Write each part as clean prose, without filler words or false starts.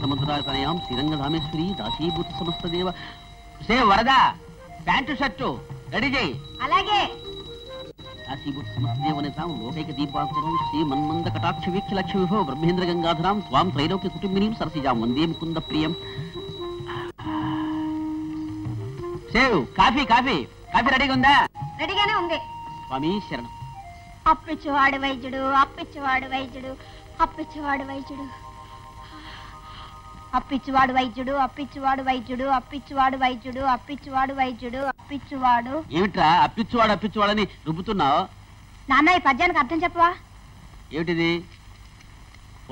సముద్రాతనయాం శ్రీరంగధామేశ్వరి దాసీభూత సమస్తదేవ. సే వరద pant shirt ready చేయి. అలాగే. దాసీభూత సమస్తదేవనితాం లోకైక దీపాంకురం శ్రీ మన్మంద కటాక్ష వీక్ష లక్ష్య విభవ బ్రహ్మేంద్ర గంగాధరాం స్వాం త్రైలోక్య కుటుంబినీం సరసిజాం వందే ముకుంద ప్రియం. సేవ్ కాఫీ కాఫీ కాఫీ రెడీగా ఉందా? రెడీగానే ఉంది. స్వామి శరణం. అప్పిచ్చువాడు వైద్యుడు, అప్పిచ్చువాడు వైద్యుడు, అప్పిచ్చువాడు వైద్యుడు, అప్పిచ్చువాడు వైద్యుడు, అప్పిచ్చువాడు వైద్యుడు, అప్పిచ్చువాడు వైద్యుడు, అప్పిచ్చువాడు వైద్యుడు, అప్పిచ్చువాడు. ఏమిట్రా అప్పిచ్చువాడు అప్పిచ్చువాడని రుబ్బుతున్నావు? నాన్న ఈ పద్యానికి అర్థం చెప్పవా? ఏమిటిది?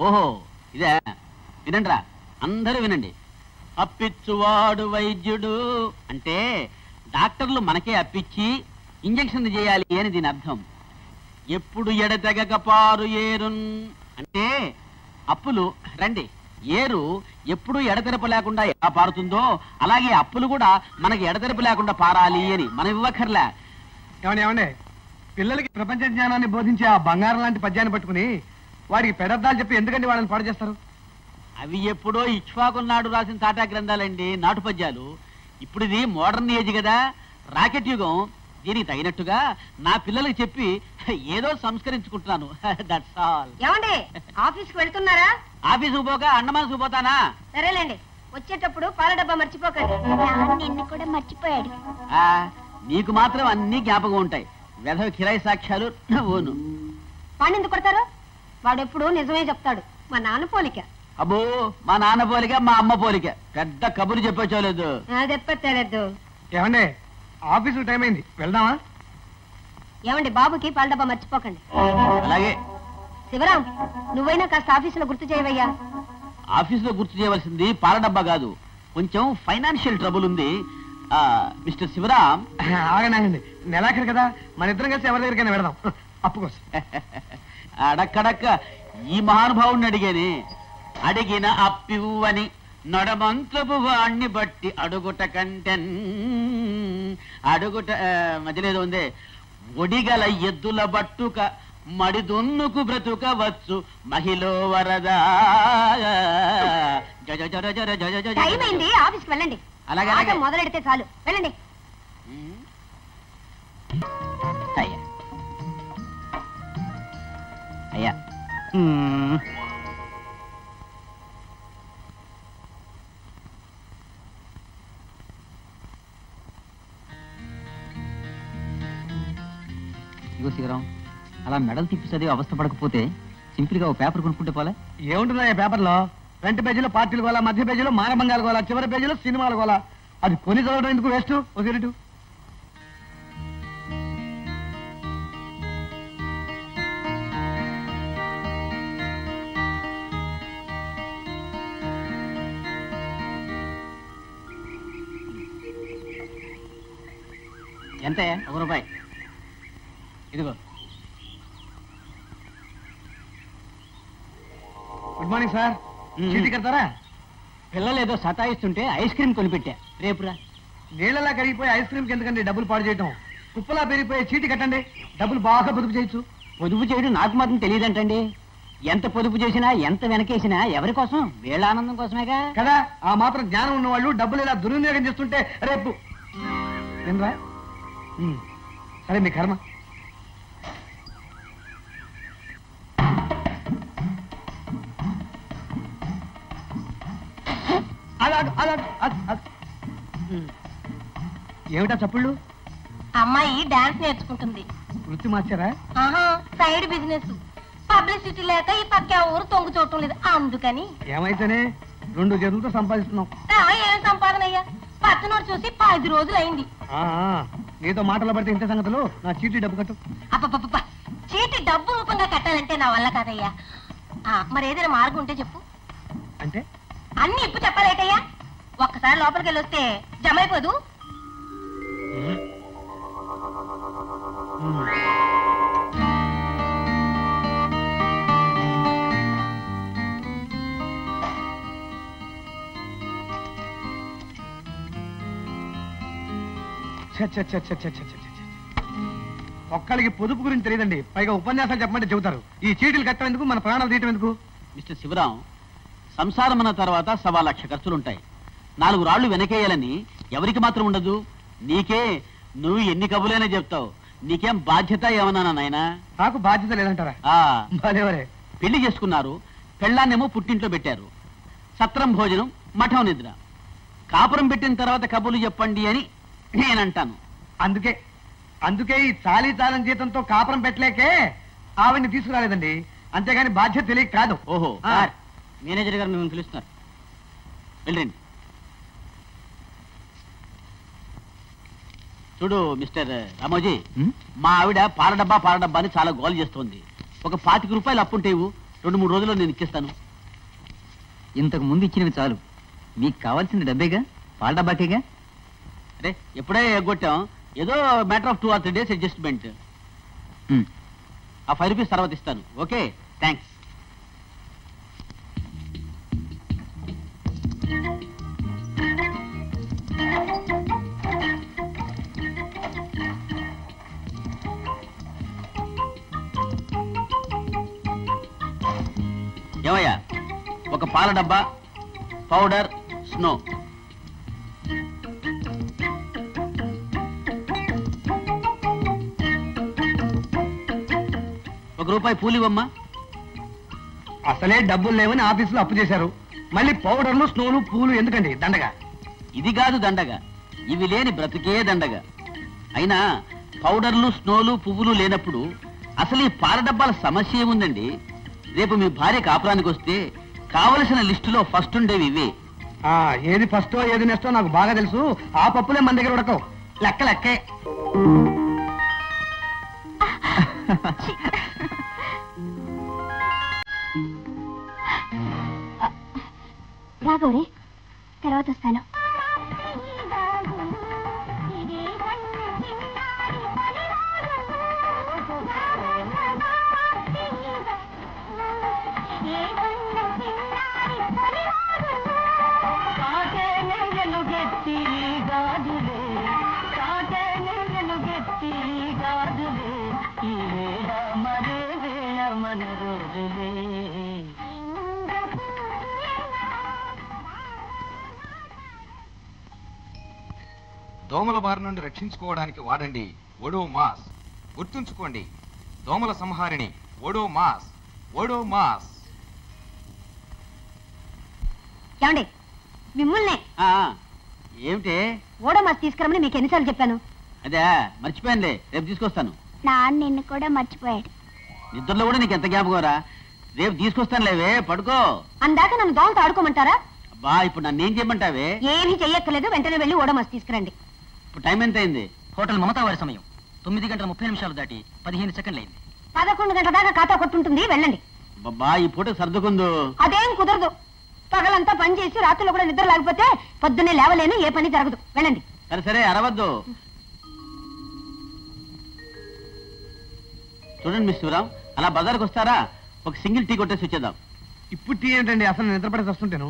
ఓహో ఇదే, వినండిరా అందరూ వినండి. అప్పిచ్చువాడు వైద్యుడు అంటే డాక్టర్లు మనకే అప్పిచ్చి ఇంజక్షన్ చేయాలి అని దీని అర్థం. ఎప్పుడు ఎడతెగక పారు ఏరున్ అంటే అప్పులు రండి, ఏరు ఎప్పుడు ఎడతెరపు లేకుండా ఎలా పారుతుందో అలాగే అప్పులు కూడా మనకి ఎడతెరపు లేకుండా పారాలి అని మనం ఇవ్వక్కర్లే. ఏమండి పిల్లలకి ప్రపంచ జ్ఞానాన్ని బోధించే ఆ బంగారం లాంటి పద్యాన్ని పట్టుకుని వాడికి పెడద్దాలు చెప్పి ఎందుకండి వాళ్ళని పాడు చేస్తారు? అవి ఎప్పుడో ఇక్ష్వాకున్నాడు రాసిన తాటా గ్రంథాలండి, నాటు పద్యాలు. ఇప్పుడు ఇది మోడర్న్ ఏజ్ కదా, రాకెట్ యుగం. దీనికి తగినట్టుగా నా పిల్లలకి చెప్పి ఏదో సంస్కరించుకుంటున్నాను. That's all. ఏమండి ఆఫీస్కి వెళ్తున్నారా? ఆఫీసుకు పోక అండమాన్సుకు పోతానా? సరేలేండి, వచ్చేటప్పుడు పాల డబ్బా మర్చిపోకండి. నిన్ను కూడా మర్చిపోయాడు. నీకు మాత్రం అన్ని జ్ఞాపకం ఉంటాయి. వెధవ కిరాయి సాక్ష్యాలు నవ్వును. వాడిని కొడతారు? వాడు ఎప్పుడు నిజమే చెప్తాడు. మా నాన్న పోలిక. అబ్బో మా నాన్న పోలిక మా అమ్మ పోలిక. పెద్ద కబుర్లు చెప్పొచ్చోలేదు. చెప్పలేదు. ఏమండి ఆఫీసు టైం అయింది, వెళ్దామా? ఏమండి బాబుకి పాల డబ్బా మర్చిపోకండి. అలాగే. శివరాం నువ్వైనా కాస్త ఆఫీసులో గుర్తు చేయవయ్యా. ఆఫీసులో గుర్తు చేయవలసింది పాల డబ్బా కాదు, కొంచెం ఫైనాన్షియల్ ట్రబుల్ ఉంది. మిస్టర్ శివరాం ఆగనండి, నెలాఖరు కదా, మన ఇద్దరం కలిసి ఎవరి దగ్గరికైనా వెళదాం అప్పు కోసం. అడక్కడక్క ఈ మహానుభావుని అడిగేది. అడిగిన అప్పివ్వని నడమంత్రపు వాణ్ణి బట్టి అడుగుట కంటెన్ అడుగుట మధ్యలేదో ఉంది. ఒడిగల ఎద్దుల బట్టుక మడిదున్నుకు బ్రతుకవచ్చు మహిళ వరద. ఆఫీస్కి వెళ్ళండి. అలాగే మొదలెడితే చాలు, వెళ్ళండి. అయ్యా అయ్యా ఇగో శివరాం, అలా మెడలు తిప్పి చదివి అవస్థ పడకపోతే సింపుల్ గా ఓ పేపర్ కొనుక్కుంటే పోలే? ఏముంటుందా ఈ పేపర్లో? ఫ్రంట్ పేజీలో పార్టీలు కోలా, మధ్య పేజీలో మానభంగాలు కోలా, చివరి పేజీలో సినిమాలు కోలా. అది కొని చదవడం ఎందుకు వేస్ట్? ఒక సిగరెటు. ఎంత? ₹1. ఇదిగో. Good morning sir. చీటీ కడతారా? పిల్లలు ఏదో సతాయిస్తుంటే ఐస్ క్రీమ్ కొనిపెట్టా, రేపురా. నీళ్ళలా కరిగిపోయి ఐస్ క్రీమ్కి ఎందుకండి డబ్బులు పాడు చేయటం? కుప్పలా పెరిగిపోయే చీటీ కట్టండి, డబ్బులు బాగా పొదుపు చేయొచ్చు. పొదుపు చేయడం నాకు మాత్రం తెలియదంటండి. ఎంత పొదుపు చేసినా ఎంత వెనకేసినా ఎవరి కోసం? వీళ్ళ ఆనందం కోసమేగా కదా. ఆ మాత్రం జ్ఞానం ఉన్న వాళ్ళు డబ్బులు ఇలా దుర్వినియోగం చేస్తుంటే రేపు ఏంద్రా? సరే మీ కర్మ. ఏమిటా చప్పుళ్ళు? అమ్మాయి డాన్స్ నేర్చుకుంటుంది. వృత్తి మార్చారా? Side business. పబ్లిసిటీ లేక ఈ పక్క ఊరు తొంగు చూడటం లేదు, అందుకని. ఏమైతేనే 2 చేతులతో సంపాదిస్తున్నాం. ఏం సంపాదన అయ్యా? పచ్చనోడు చూసి 10 రోజులు అయింది. నీతో మాటలు పడితే ఇంత సంగతులు. నా చీటీ డబ్బు కట్టు. అప్ప చీటీ డబ్బు రూపంగా కట్టాలంటే నా వల్ల కాదయ్యా. మరి ఏదైనా మార్గం ఉంటే చెప్పు. అంటే అన్ని ఇప్పుడు చెప్పాలేటయ్యా? ఒక్కసారి లోపలికి వెళ్ళి వస్తే జమ అయిపోదు. ఒక్కళ్ళకి పొదుపు గురించి తెలియదండి, పైగా ఉపన్యాసాలు చెప్పమంటే చెబుతారు. ఈ చీటీలు కట్టడం ఎందుకు, మన ప్రాణాలు తీయటం ఎందుకు? మిస్టర్ శివరాం, సంసారం అన్న తర్వాత 1,00,000 ఖర్చులుంటాయి. 4 రాళ్లు వెనకేయాలని ఎవరికి మాత్రం ఉండదు? నీకే. నువ్వు ఎన్ని కబులైనా చెప్తావు. నీకేం బాధ్యత ఏమన్నా నాయనా? నాకు బాధ్యత లేదంటారా? భలేవరే. పెళ్లి చేసుకున్నారు, పెళ్ళాన్నేమో పుట్టింట్లో పెట్టారు. సత్రం భోజనం, మఠం నిద్ర. కాపురం పెట్టిన తర్వాత కబుర్లు చెప్పండి అని నేనంటాను. అందుకే ఈ చాలీ చాలని జీతంతో కాపురం పెట్టలేకే ఆవిడ్ని తీసుకురాలేదండి. అంతేగాని బాధ్యత తెలియక కాదు. ఓహో, మేనేజర్ గారు మిమ్మల్ని పిలుస్తున్నారు, వెళ్ళండి. చూడు మిస్టర్ రామోజీ, మా ఆవిడ పాల డబ్బా అని చాలా గోల్ చేస్తోంది. ఒక 25 రూపాయలు అప్పుంటేవు, 2-3 రోజుల్లో నేను ఇచ్చేస్తాను. ఇంతకు ముందు ఇచ్చినవి చాలు. మీకు కావాల్సింది డబ్బేగా, పాల డబ్బాకేగా. అరే ఎప్పుడే ఎగ్గొట్టాం, ఏదో matter of 2 or 3 days adjustment. ఆ 5 రూపీస్ తర్వాత ఇస్తాను. Okay, thanks. ఏమయ్యా, ఒక పాల డబ్బా, పౌడర్, స్నో. ₹1 పూలివమ్మా. అసలే డబ్బులు లేవని ఆఫీసులో అప్పు చేశారు. మళ్ళీ పౌడర్లు, స్నోలు, పూలు ఎందుకండి దండగా? ఇది కాదు దండగా, ఇవి లేని బ్రతికే దండగా. అయినా పౌడర్లు, స్నోలు, పువ్వులు లేనప్పుడు అసలు ఈ పాల డబ్బాల సమస్య ఏముందండి? రేపు మీ భార్య కాపురానికి వస్తే కావలసిన లిస్టులో ఫస్ట్ ఉండేవి ఇవే. ఏది ఫస్టో ఏది నెక్స్టో నాకు బాగా తెలుసు. ఆ పప్పులే మన దగ్గర ఉడకవు. లెక్కే. రాగోరి, తర్వాత వస్తాను. దోమల బారి నుండి రక్షించుకోవడానికి వాడండి ఓడోమాస్. గుర్తుంచుకోండి, దోమల సంహారిణి ఓడోమాస్. ఓడోమాస్. ఏమండి, మిమ్మల్నే ఏమిటే? ఓడోమాస్ తీసుకురమని మీకు ఎన్నిసార్లు చెప్పాను? అదే మర్చిపోయానులే, రేపు తీసుకొస్తాను. నాన్న నిన్ను కూడా మర్చిపోయాడు. నిద్రలో కూడా నీకు ఎంత జ్ఞాపకరా? రేపు తీసుకొస్తాను లేవే, పడుకో. అందాక నన్ను దోమతో ఆడుకోమంటారా? అబ్బా, ఇప్పుడు నన్ను ఏం చేయమంటావే? ఏమీ చెయ్యక్కర్లేదు, వెంటనే వెళ్ళి ఓడోమాస్ తీసుకురండి. ఇప్పుడు టైం ఎంత అయింది? హోటల్ మమతా వారి సమయం 9:30 దాటి 15 సెకండ్లు అయింది. 11 గంటల దాకా ఖాతా కొట్టుంటుంది, వెళ్ళండి. బాబా, ఈ పూట సర్దుకుందు. అదేం కుదరదు. పగలంతా పని చేసి రాత్రిలో కూడా నిద్ర లేకపోతే పొద్దున్నే లేవలేను, ఏ పని జరగదు. వెళ్ళండి. సరే సరే, అరవద్దు. చూడండి మిస్ శివరాం, అలా బజార్కి వస్తారా? ఒక సింగిల్ టీ కొట్టేసి వచ్చేద్దాం. ఇప్పుడు టీ ఏంటండి, అసలు నిద్రపడేసి వస్తుంటాను.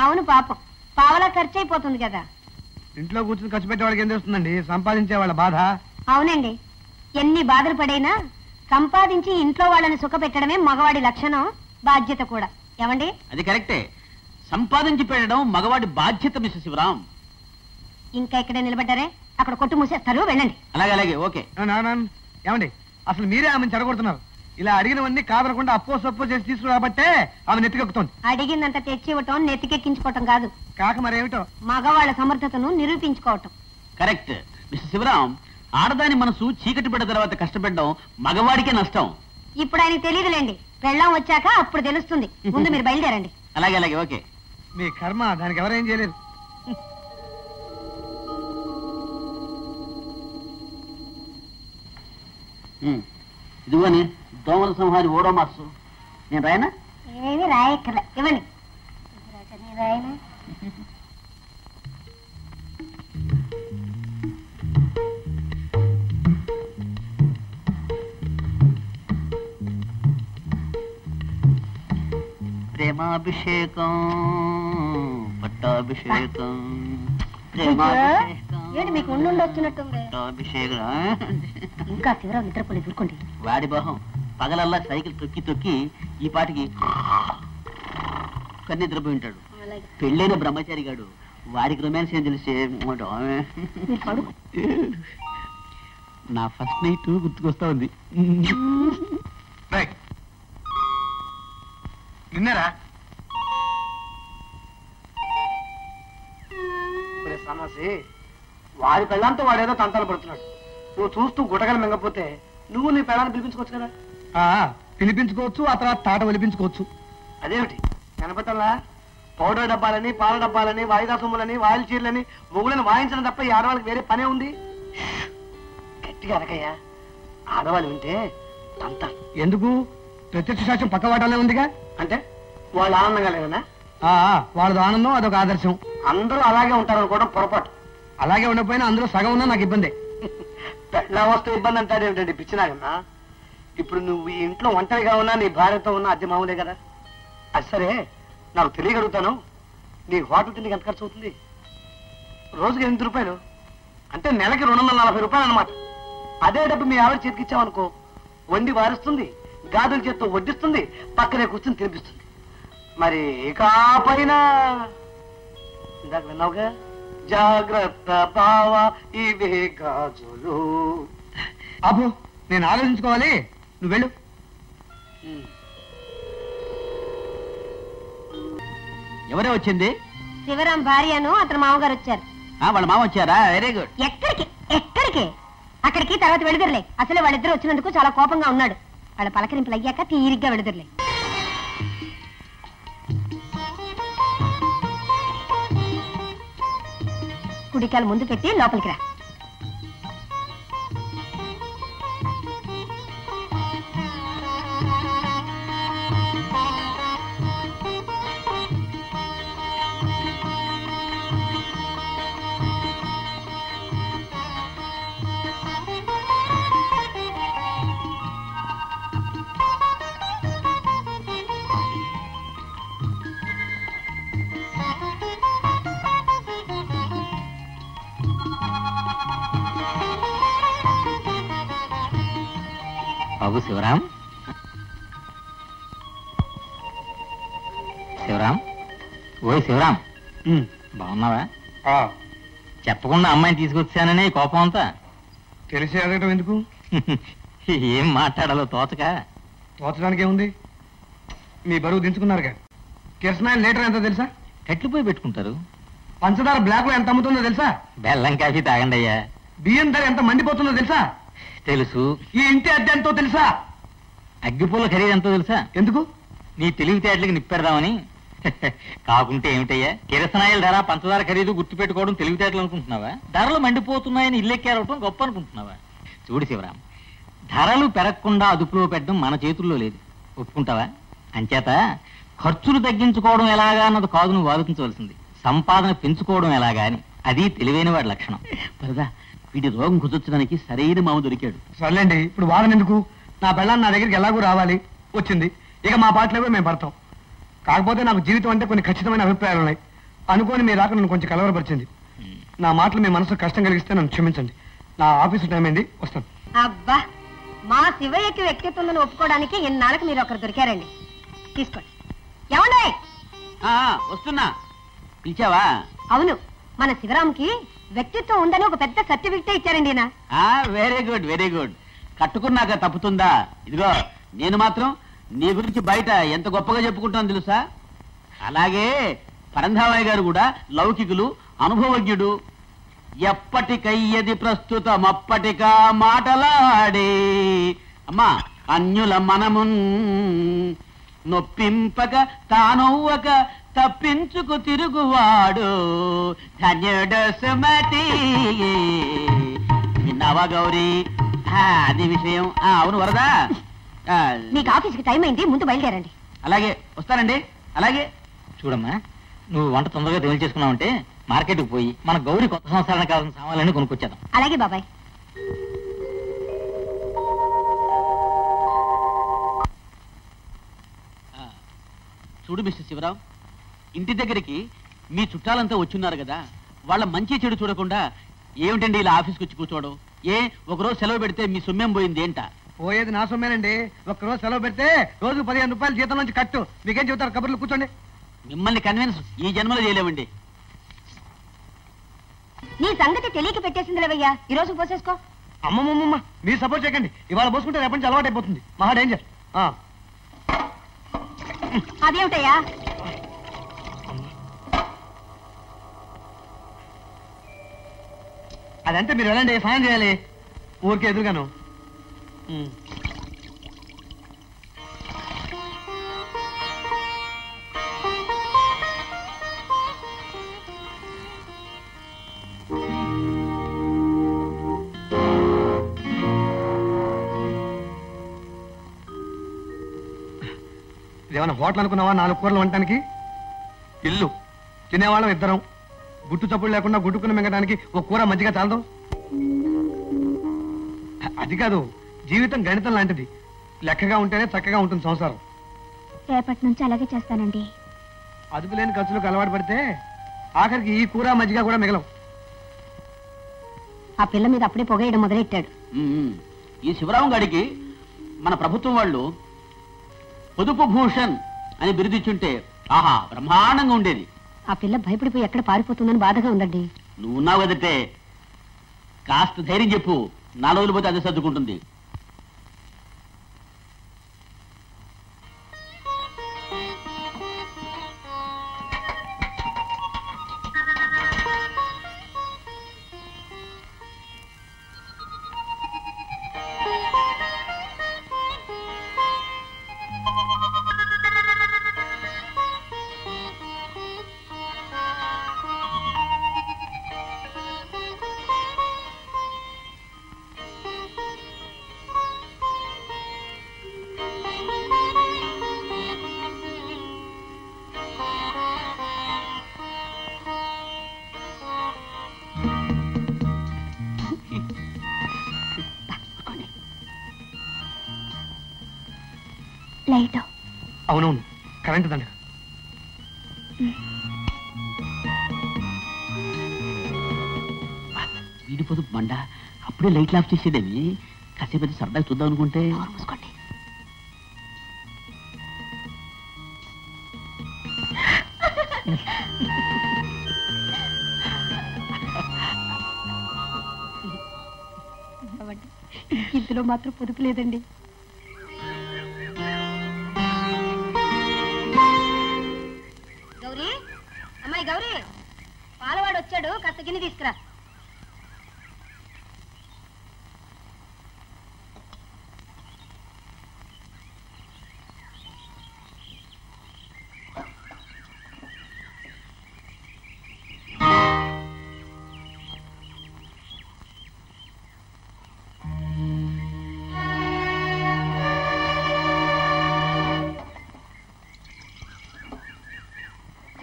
అవును పాపం, పావలా ఖర్చు అయిపోతుంది కదా. ఇంట్లో కూర్చుని ఖర్చు పెట్టే వాళ్ళకి ఏం తెలుస్తుందండి, సంపాదించే వాళ్ళ బాధ. అవునండి, ఎన్ని బాధలు పడైనా సంపాదించి ఇంట్లో వాళ్ళని సుఖ పెట్టడమే మగవాడి లక్షణం, బాధ్యత కూడా. ఏమండి? అది కరెక్టే. సంపాదించి పెట్టడం మగవాడి బాధ్యత మిస్ శివరాం. ఇంకా ఇక్కడే నిలబడ్డారే, అక్కడ కొట్టు మూసేస్తారు, వెళ్ళండి. అలాగే అలాగే, ఓకే. ఏమండి, అసలు మీరే ఆమెను చెడగొడుతున్నారు. ఇలా అడిగినవన్నీ కాదనకుండా అప్పో సప్పో చేసి తీసుకురాబట్టే ఆమె నెత్తికెక్కుతోంది. అడిగిందంత తెచ్చి ఇవ్వటం నెత్తికెక్కించుకోవటం కాదు, కాక మరేమిటో మగవాళ్ళ సమర్థతను నిరూపించుకోవటం. Correct miss Sivaram. ఆడదాని మనసు చీకటి పడ్డ తర్వాత కష్టపడడం మగవాడికే నష్టం. ఇప్పుడు ఆయనకి తెలియదులేండి, పెళ్ళాం వచ్చాక అప్పుడు తెలుస్తుంది. ముందు మీరు బయలుదేరండి. అలాగే అలాగే, ఓకే. మీ కర్మ, దానికి ఎవరేం చేయలేరు. ఇదిగోని దోమల సంహారి ఓడోమాస్. నేను రాయనా? ఏమీ రాయక్కర్లే, ఇవ్వండి. రాయనా? ప్రేమాభిషేకం, పట్టాభిషేకం. ఏంటి మీకు ఉండి వచ్చినట్టుంది? ఇంకా శివరావు నిద్రపోలేదు, ఊరుకోండి. వాడి బాహం పగలల్లా సైకిల్ తొక్కి తొక్కి ఈ పాటికి కన్ను నిద్రపోయి ఉంటాడు. పెళ్ళైన బ్రహ్మచారి గాడు వాడికి రొమాన్స్ ఏం తెలిసే. నా ఫస్ట్ నైట్ గుర్తుకొస్తా ఉంది. నిన్నరా సమస్య వాడి పెళ్ళంతో వాడేదో తంతాలు పడుతున్నాడు. నువ్వు చూస్తూ గుటకలు మింగపోతే నువ్వు నీ పెళ్ళాన్ని పిలిపించుకోవచ్చు కదా. పిలిపించుకోవచ్చు, ఆ తర్వాత తాట ఒలిపించుకోవచ్చు. అదేమిటి కనపతల్లా పౌడర్ డబ్బాలని, పాల డబ్బాలని, వాయిదా సొమ్ములని, వాయిల్ చీరలని, మొగులను వాయించడం తప్ప ఈ ఆడవాళ్ళకి వేరే పనే ఉంది. గట్టిగా అనకయ్యా, ఆడవాళ్ళు వింటే తంత. ఎందుకు? ప్రత్యక్ష సాక్ష్యం పక్క వాటాలే ఉందిగా. అంటే వాళ్ళు ఆనందంగా లేదన్నా? వాళ్ళది ఆనందం, అదొక ఆదర్శం. అందరూ అలాగే ఉంటారు అనుకోవడం పొరపాటు. అలాగే ఉండకపోయినా అందులో సగం ఉన్నా నాకు ఇబ్బంది. పెళ్ళ వస్తే ఇబ్బంది అంటాడు ఏమిటండి పిచ్చినాగన్నా? ఇప్పుడు నువ్వు ఈ ఇంట్లో ఒంటరిగా ఉన్నా, నీ భార్యతో ఉన్నా అద్దె మామూలే కదా. అది సరే, నాకు తెలియగలుగుతాను, నీ హోటల్ తిండికి ఎంత ఖర్చు అవుతుంది? రోజుకి 8 రూపాయలు అంటే నెలకి 240 రూపాయలు అనమాట. అదే డబ్బు మీ ఆవిడ చేతికిచ్చావనుకో, వండి వారిస్తుంది, గాదుల చేత్తో వడ్డిస్తుంది, పక్కనే కూర్చొని తినిపిస్తుంది. మరి కాపైన ఇందాక విన్నావుగా, జాగ్రత్త బావా ఇవే గాజులు. అబ్బో, నేను ఆలోచించుకోవాలి, నువ్వు వెళ్ళు. ఎవరే వచ్చింది? శివరాం భార్యను అతని మామగారు వచ్చారు. వాళ్ళ మామ వచ్చారా? Very good. ఎక్కడికి ఎక్కడికి? అక్కడికి తర్వాత వెళుదురులే. అసలు వాళ్ళిద్దరు వచ్చినందుకు చాలా కోపంగా ఉన్నాడు. వాళ్ళ పలకరింపులు అయ్యాక తీరిగ్గా వెళుదురులే. కుడికాలు ముందు పెట్టి లోపలికి రా. బాబు శివరాం, శివరాం, ఓయ్ శివరాం, బాగున్నావా? చెప్పకుండా అమ్మాయిని తీసుకొచ్చాననే కోపం అంతా. తెలిసి అడగటం ఎందుకు? ఏం మాట్లాడాలో తోచక. తోచడానికి ఏముంది? మీ బరువు దించుకున్నారుగా. కిరసనాయిల్ లీటర్ ఎంతో తెలుసా? ఎట్లు పోయి పెట్టుకుంటారు. పంచదార బ్లాక్ లో ఎంత అమ్ముతుందో తెలుసా? బెల్లం కాఫీ తాగండి అయ్యా. బియ్యం ధర ఎంత మండిపోతుందో తెలుసా? తెలుసు. ఈ ఇంటి అద్దె ఎంతో తెలుసా? అగ్గిపూల ఖరీదు ఎంతో తెలుసా? ఎందుకు? నీ తెలివితేటలకి నిప్పెడదామని. కాకుంటే ఏమిటయ్యా, కిరసనాయిల ధర, పంచదార ఖరీదు గుర్తు పెట్టుకోవడం తెలివితేటలు అనుకుంటున్నావా? ధరలు మండిపోతున్నాయని ఇల్లెక్కారవటం గొప్ప అనుకుంటున్నావా? చూడు శివరాం, ధరలు పెరగకుండా అదుపులో పెట్టడం మన చేతుల్లో లేదు, ఒప్పుకుంటావా? అంచేత ఖర్చులు తగ్గించుకోవడం ఎలాగా అన్నది కాదు నువ్వు ఆలోచించవలసింది, సంపాదన పెంచుకోవడం ఎలాగా అని. అది తెలివైన వాడి లక్షణం. పరదా, వీడి రోగం కుదర్చడానికి సరైన మామ దొరికాడు. సర్లేండి, ఇప్పుడు వాదన ఎందుకు? నా పెళ్ళాన్ని నా దగ్గరికి ఎలాగూ రావాలి, వచ్చింది. ఇక మా పాటలేవో మేము పడతాం. కాకపోతే నాకు జీవితం అంటే కొన్ని ఖచ్చితమైన అభిప్రాయాలు ఉన్నాయి. అనుకోని మీ రాక నన్ను కొంచెం కలవరపరిచింది. నా మాటలు మీ మనసుకు కష్టం కలిగిస్తే నన్ను క్షమించండి. నా ఆఫీసు టైం అయింది, వస్తాను. అబ్బా, మా శివయ్యకి వ్యక్తిత్వం ఒప్పుకోవడానికి ఇన్నాళ్ళకి మీరు ఒకరు దొరికారండి. తీసుకోండి. ఏమండి? వస్తున్నా. పిలిచావా? అవును, మన శివరాంకి వ్యక్తిత్వం ఉందని ఒక పెద్ద సర్టిఫికెట్ ఇచ్చారండి. Very good, very good. కట్టుకున్నాక తప్పుతుందా? ఇదిగో, నేను మాత్రం నీ గురించి బయట ఎంత గొప్పగా చెప్పుకుంటాను తెలుసా? అలాగే పరంధామయ్య గారు కూడా లౌకికులు, అనుభవజ్ఞుడు. ఎప్పటికయ్యది ప్రస్తుతం అప్పటికా మాటలాడే అమ్మా అన్యుల మనమున్ నొప్పింపక తానొవ్వక తప్పించుకు తిరుగువాడు ధన్యుడు సుమతి. విన్నావా గౌరీ? అది విషయం. అవును వరదా, మీకు ఆఫీస్కి టైం అయింది, ముందు బయలుదేరండి. అలాగే వస్తానండి. అలాగే. చూడమ్మా, నువ్వు వంట తొందరగా తేల్చేసుకున్నావంటే మార్కెట్కి పోయి మన గౌరీ కొత్త సంవత్సరానికి కావాల్సిన సామాన్లన్నీ కొనుక్కొచ్చేద్దాం. అలాగే బాబాయ్. చూడు మిస్టర్ శివరాం, ఇంటి దగ్గరికి మీ చుట్టాలంతా వచ్చున్నారు కదా, వాళ్ళ మంచి చెడు చూడకుండా ఏమిటండి ఇలా ఆఫీస్కి వచ్చి కూర్చోవడం? ఒకరోజు సెలవు పెడితే మీ సొమ్మేం పోయింది ఏంట? పోయేది నా సొమ్మేనండి. ఒక్కరోజు సెలవు పెడితే రోజు 15 రూపాయలు జీతం నుంచి కట్టు. మీకేం చెబుతారు? కబుర్లు కూర్చోండి. మిమ్మల్ని కన్విన్స్ ఈ జన్మలో చేయలేమండి. నీ సంగతి తెలియక పెట్టేసింది లేవయ్యా, ఈ రోజు పోసేసుకో. అమ్మమ్మమ్మ మీరు సపోర్ట్ చేయకండి, ఇవాళ పోసుకుంటే రేపటి నుంచి అలవాటు అయిపోతుంది, మహా డేంజర్. అదేమిటయ్యా? అదంటే మీరు వెళ్ళండి, స్నానం చేయాలి ఊరికే ఎదురుగాను. ఇదేమన్నా హోటల్ అనుకున్నావా 4 కూరలు వండటానికి? ఇల్లు తినేవాళ్ళం ఇద్దరం, గుట్టు చప్పుడు లేకుండా గుట్టుకుని మింగడానికి ఒక కూర మజ్జిగ చాలదు. అది కాదు, జీవితం గణితం లాంటిది, లెక్కగా ఉంటేనే చక్కగా ఉంటుంది సంసారం. రేపటి నుంచి అలాగే చేస్తానండి. అదుపు లేని ఖర్చులకు అలవాటు పడితే ఆఖరికి ఈ కూర మజ్జిగ కూడా మిగలవు. ఆ పిల్ల మీద అప్పుడే పొగేయడం మొదలెట్టాడు. ఈ శివరాం గారికి మన ప్రభుత్వం వాళ్ళు పొదుపు భూషణ్ అని బిరుదిచ్చుంటే ఆహా బ్రహ్మాండంగా ఉండేది. ఆ పిల్ల భయపడిపోయి ఎక్కడ పారిపోతుందని బాధగా ఉందండి. నువ్వు ఉన్నావు కదంటే కాస్త ధైర్యం చెప్పు, 4 రోజులు పోతే అదే సర్దుకుంటుంది. లైట్ అవునవును, కరెంటు దండ. వీడి పొదుపు మండ అప్పుడే లైట్లు ఆఫ్ చేసేదేమి, కాసేపు సరదాగా చూద్దాం అనుకుంటే. మూసుకోండి. ఇందులో మాత్రం పొదుపు లేదండి. గౌరీ, అమ్మాయి గౌరీ, పాలవాడు వచ్చాడు, కాస్త గిన్నె తీసుకురా.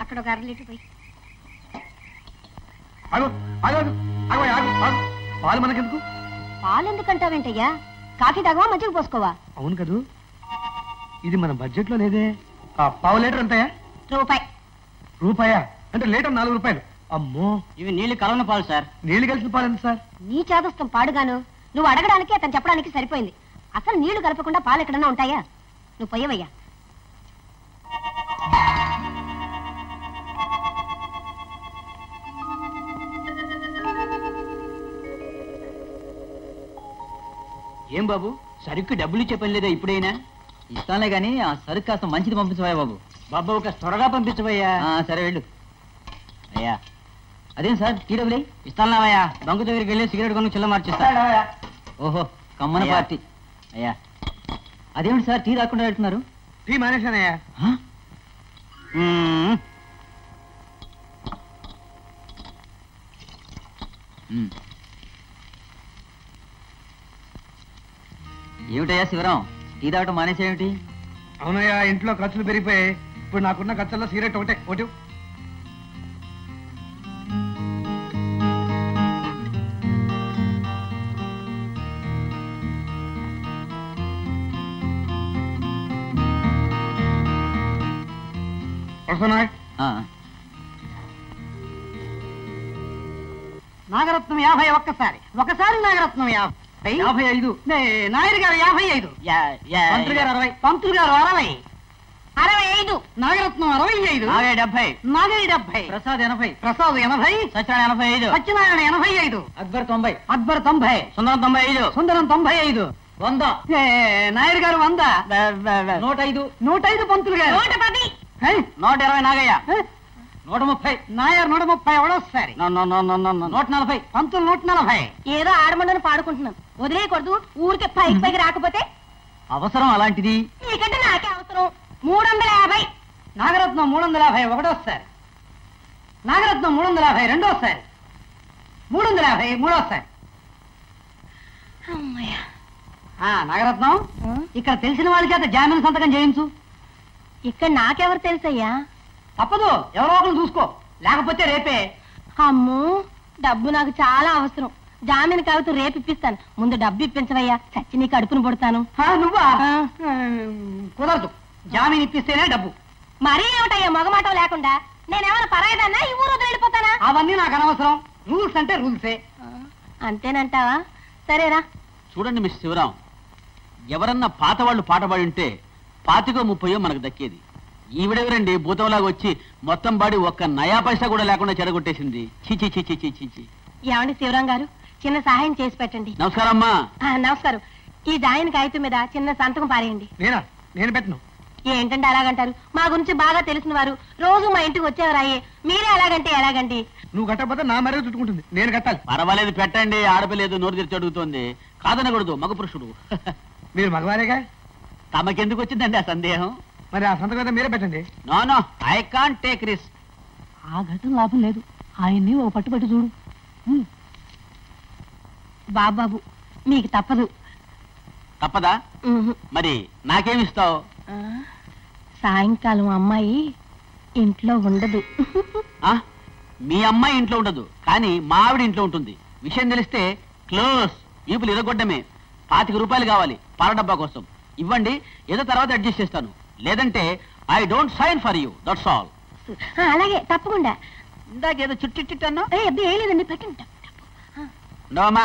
అక్కడ ఒక 1/2 లీటర్ పోయి. పాలు మనకెందుకు? పాలు ఎందుకంటావేంటయ్యా? కాఫీ తాగవా, మజ్జిగ పోసుకోవా? అవును కదూ, ఇది మన బడ్జెట్ లో లేదే. పావు లీటర్ ఎంతయా? రూపాయా? అంటే లీటర్ 4 రూపాయలు. అమ్మో, ఇవి నీళ్లు కలవన పాలు సార్. నీళ్లు కలిసిన పాలు ఎంత సార్? నీ చాదస్తం పాడుగాను. నువ్వు అడగడానికి అతను చెప్పడానికి సరిపోయింది. అసలు నీళ్లు కలపకుండా పాలు ఎక్కడన్నా ఉంటాయా? నువ్వు పోయవయ్యా. ఏం బాబు, సరుకు డబ్బులు ఇచ్చే పని లేదా? ఇప్పుడైనా ఇస్తానులే గానీ ఆ సరుకు కాస్త మంచిది పంపించవయ్యా బాబు. బాబు ఒక త్వరగా పంపించవయ్యా. సరే వెళ్ళు. అయ్యా అదేం సార్, టీ డబ్బులే ఇస్తానులేవయ్యా. బంకు దగ్గరికి వెళ్ళి సిగరెట్ కొనుక్కు చిల్ల మార్చేస్తా. ఓహో, కమ్మన పార్టీ. అయ్యా అదేమిటి సార్ టీ రాకుండా పెడుతున్నారు? టీ మానేశానయ్యా. ఏమిటయ్యా శివరాం, టీ తాగటం మానేసేమిటి? అవునయ్యా, ఇంట్లో ఖర్చులు పెరిగిపోయాయి. ఇప్పుడు నాకున్న ఖర్చుల్లో సిగరెట్ ఒకటే. నాగరత్నం 50 ఒకసారి నాగరత్నం 50, 55, నాయుడు గారు 55, పంతులు గారు 60, పంతులు గారు 60. 65 నాగరత్నం 65 నాగే 70 నాగరి 70 ప్రసాద్ 80 ప్రసాద్ 80 సత్యనారాయణ 85 సత్యనారాయణ 85 అక్బర్ 90 అక్బర్ 90 సుందరం 95 సుందరం 95 100 నాయుడు గారు 100 105 105 పంతులు గారు 110 120 నాగయ్య 130 నాయర్ 130 ఎవడోసారి 140 పంతులు 140 ఏదో ఆడమండని పాడుకుంటున్నాం వదిలేయకూడదు ఊరికే పైకి రాకపోతే అవసరం అలాంటిది నీకంటే నాకే అవసరం 350 నాగరత్నం 350 ఒకటోసారి నాగరత్నం 350 రెండోసారి 350 మూడోసారి అమ్మయ్య నాగరత్నం ఇక్కడ తెలిసిన వాళ్ళ చేత జామీన్ సంతకం చేయించు. ఇక్కడ నాకెవరు తెలుసయ్యా? తప్పదు, ఎవరో ఒకరు చూసుకో, లేకపోతే రేపే. అమ్మో డబ్బు నాకు చాలా అవసరం. జామీన్ కాగితం రేపు ఇప్పిస్తాను. ముందు డబ్బు ఇప్పించవయ్యా, చచ్చి నీకు అడుపును పుడతాను. నువ్వా? కుదరదు, జామీన్ ఇప్పిస్తేనే డబ్బు. మరీ ఏమిటయ్యా మొగమాటం లేకుండా? నేనేమైనా పరాయిదాన్నా ఈ ఊరు వదిలి వెళ్ళిపోతానా? అవన్నీ నాకు అనవసరం. రూల్స్ అంటే రూల్సే. అంతేనంటావా? సరేరా. చూడండి మిస్ శివరాం, ఎవరన్నా పాత వాళ్ళు పాట పాడి ఉంటే 25-30 మనకు దక్కేది. ఈవిడెవరండి భూతంలాగా వచ్చి మొత్తం బాడి ఒక్క నయా పైసా కూడా లేకుండా చెడగొట్టేసింది. చీచి చీచి చీచి. ఏమండి శివరాం గారు, చిన్న సహాయం చేసి పెట్టండి. నమస్కారం అమ్మా. నమస్కారం. ఈ జాయిన్ కాగితం మీద చిన్న సంతకం పారేయండి. నేను పెట్టను. ఏంటంటే అలాగంటారు? మా గురించి బాగా తెలిసిన వారు, రోజు మా ఇంటికి వచ్చేవారాయే. మీరే అలాగంటే ఎలాగండి? నువ్వు కట్టకపోతే నా మర్యాద చుట్టుకుంటుంది, నేను కట్టాలి. పర్వాలేదు పెట్టండి, ఆడపిలేదు నోరు తెరిచి అడుగుతోంది. కాదనకూడదు, మగ పురుషుడు. మీరు మగవారేగా, తమకెందుకు వచ్చిందండి ఆ సందేహం? మరి ఆ సంతకం మీరే పెట్టండి. No I can't take risk. ఆ ఘటన లాభం లేదు, ఆయన్ని ఓ పట్టుబట్టి చూడు. బాబాబు మీకు తప్పదు. తప్పదా? మరి నాకేమిస్తావు? సాయంకాలం అమ్మాయి ఇంట్లో ఉండదు. మీ అమ్మాయి ఇంట్లో ఉండదు, కానీ మా ఆవిడ ఇంట్లో ఉంటుంది. విషయం తెలిస్తే క్లోజ్, ఈపులు ఇరగొడ్డమే. 25 రూపాయలు కావాలి పాల డబ్బా కోసం. ఇవ్వండి, ఏదో తర్వాత అడ్జస్ట్ చేస్తాను. లేదంటే I don't sign for you, that's all. అలాగే, తప్పకుండా. ఇందాకేదో చుట్టిట్టన్నా ఏం లేదండి, పెట్టండి. ఉండవమ్మా.